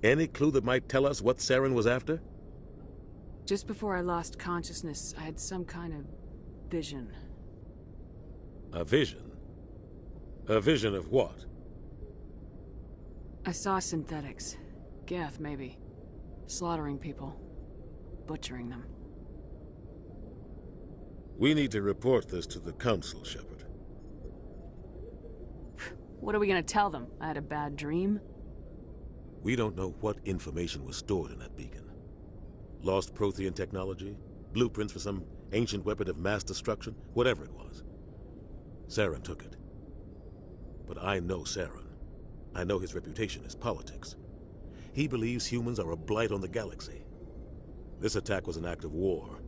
Any clue that might tell us what Saren was after? Just before I lost consciousness, I had some kind of vision. A vision? A vision of what? I saw synthetics. Geth, maybe. Slaughtering people. Butchering them. We need to report this to the Council, Shepard. What are we gonna tell them? I had a bad dream? We don't know what information was stored in that beacon. Lost Prothean technology? Blueprints for some ancient weapon of mass destruction? Whatever it was. Saren took it. But I know Saren. I know his reputation is politics. He believes humans are a blight on the galaxy. This attack was an act of war.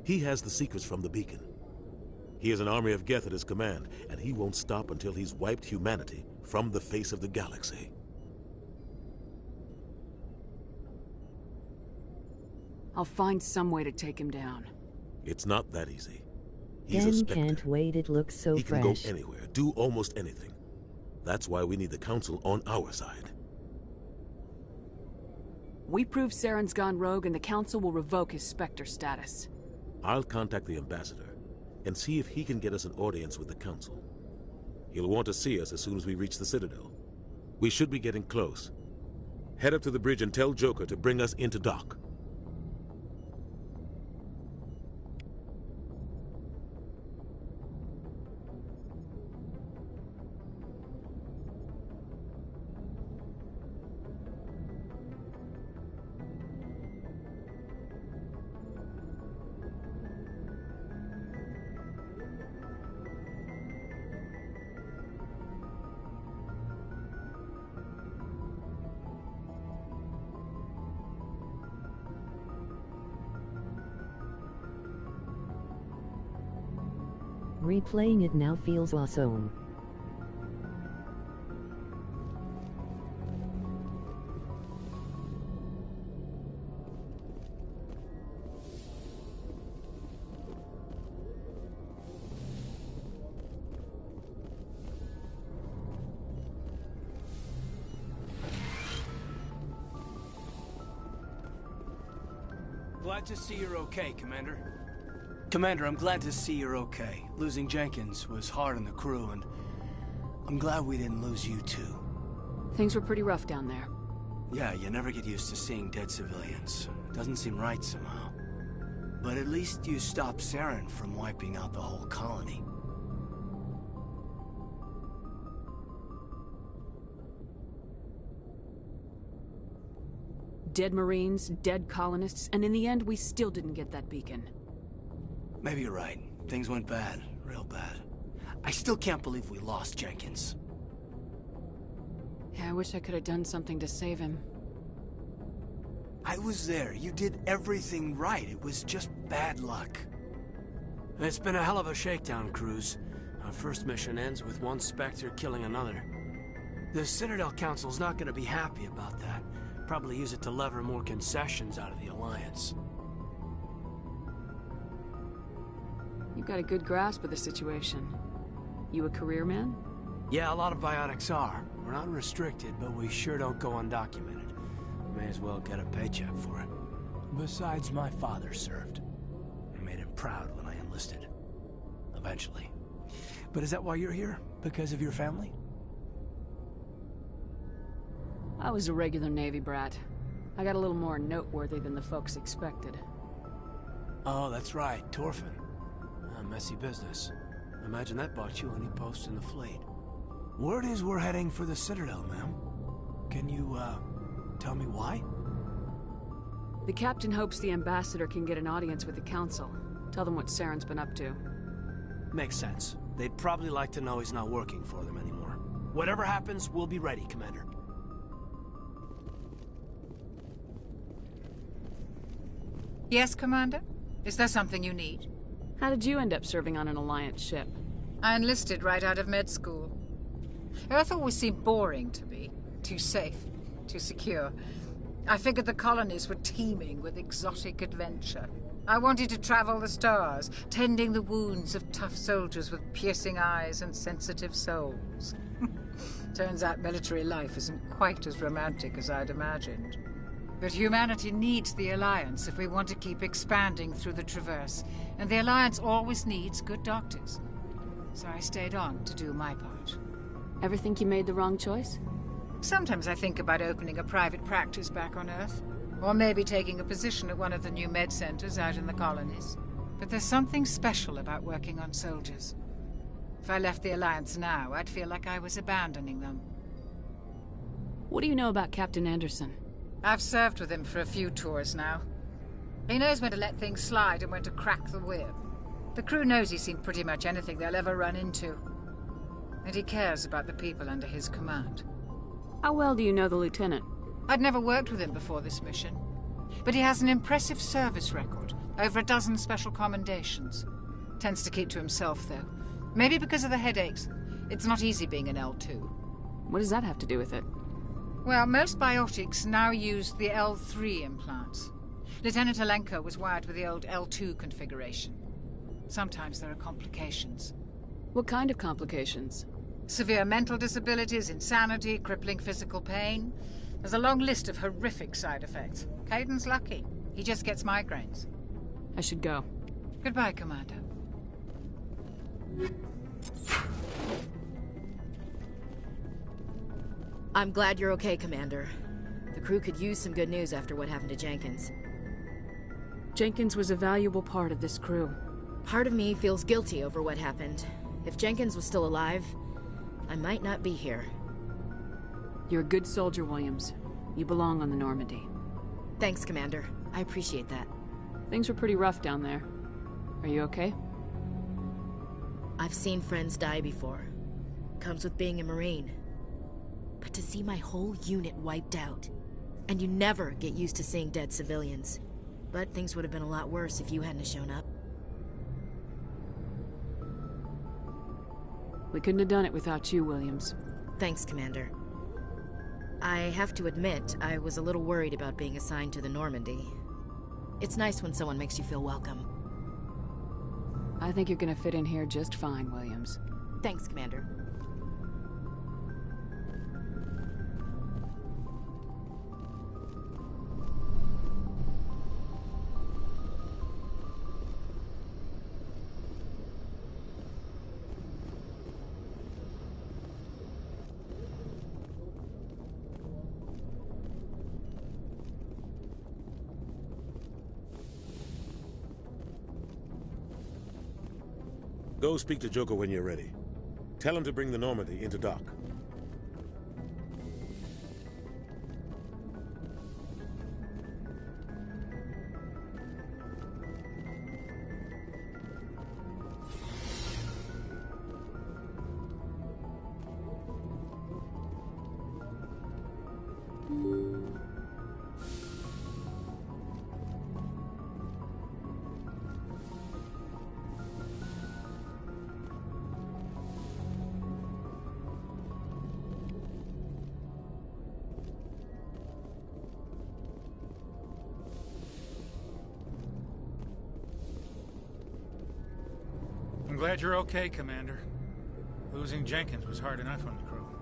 He has the secrets from the beacon. He has an army of Geth at his command, and he won't stop until he's wiped humanity from the face of the galaxy. I'll find some way to take him down. It's not that easy. He's a Ben Spectre. can't wait, it looks so He can fresh. go anywhere, do almost anything. That's why we need the Council on our side. We prove Saren's gone rogue and the Council will revoke his Spectre status. I'll contact the Ambassador and see if he can get us an audience with the Council. He'll want to see us as soon as we reach the Citadel. We should be getting close. Head up to the bridge and tell Joker to bring us into dock. Replaying it now feels awesome. Glad to see you're okay, Commander. Commander, I'm glad to see you're okay. Losing Jenkins was hard on the crew, and I'm glad we didn't lose you too. Things were pretty rough down there. Yeah, you never get used to seeing dead civilians. It doesn't seem right somehow. But at least you stopped Saren from wiping out the whole colony. Dead Marines, dead colonists, and in the end we still didn't get that beacon. Maybe you're right. Things went bad. Real bad. I still can't believe we lost Jenkins. Yeah, I wish I could have done something to save him. I was there. You did everything right. It was just bad luck. It's been a hell of a shakedown, Cruz. Our first mission ends with one Spectre killing another. The Citadel Council's not gonna be happy about that. Probably use it to lever more concessions out of the Alliance. You've got a good grasp of the situation. You a career man? Yeah, a lot of biotics are. We're not restricted, but we sure don't go undocumented. May as well get a paycheck for it. Besides, my father served. I made him proud when I enlisted. Eventually. But is that why you're here? Because of your family? I was a regular Navy brat. I got a little more noteworthy than the folks expected. Oh, that's right, Torfin. A messy business. Imagine that bought you any post in the fleet. Word is we're heading for the Citadel, ma'am. Can you, tell me why? The captain hopes the ambassador can get an audience with the council. Tell them what Saren's been up to. Makes sense. They'd probably like to know he's not working for them anymore. Whatever happens, we'll be ready, Commander. Yes, Commander? Is there something you need? How did you end up serving on an Alliance ship? I enlisted right out of med school. Earth always seemed boring to me. Too safe, too secure. I figured the colonies were teeming with exotic adventure. I wanted to travel the stars, tending the wounds of tough soldiers with piercing eyes and sensitive souls. Turns out military life isn't quite as romantic as I'd imagined. But humanity needs the Alliance if we want to keep expanding through the Traverse, and the Alliance always needs good doctors. So I stayed on to do my part. Ever think you made the wrong choice? Sometimes I think about opening a private practice back on Earth, or maybe taking a position at one of the new med centers out in the colonies. But there's something special about working on soldiers. If I left the Alliance now, I'd feel like I was abandoning them. What do you know about Captain Anderson? I've served with him for a few tours now. He knows when to let things slide and when to crack the whip. The crew knows he's seen pretty much anything they'll ever run into. And he cares about the people under his command. How well do you know the lieutenant? I'd never worked with him before this mission. But he has an impressive service record. Over a dozen special commendations. Tends to keep to himself, though. Maybe because of the headaches. It's not easy being an L2. What does that have to do with it? Well, most biotics now use the L3 implants. Lieutenant Alenko was wired with the old L2 configuration. Sometimes there are complications. What kind of complications? Severe mental disabilities, insanity, crippling physical pain. There's a long list of horrific side effects. Caden's lucky. He just gets migraines. I should go. Goodbye, Commander. I'm glad you're okay, Commander. The crew could use some good news after what happened to Jenkins. Jenkins was a valuable part of this crew. Part of me feels guilty over what happened. If Jenkins was still alive, I might not be here. You're a good soldier, Williams. You belong on the Normandy. Thanks, Commander. I appreciate that. Things were pretty rough down there. Are you okay? I've seen friends die before. Comes with being a Marine. But to see my whole unit wiped out... And you never get used to seeing dead civilians. But things would have been a lot worse if you hadn't shown up. We couldn't have done it without you, Williams. Thanks, Commander. I have to admit, I was a little worried about being assigned to the Normandy. It's nice when someone makes you feel welcome. I think you're gonna fit in here just fine, Williams. Thanks, Commander. Go speak to Joker when you're ready. Tell him to bring the Normandy into dock. I'm glad you're okay, Commander. Losing Jenkins was hard enough on the crew.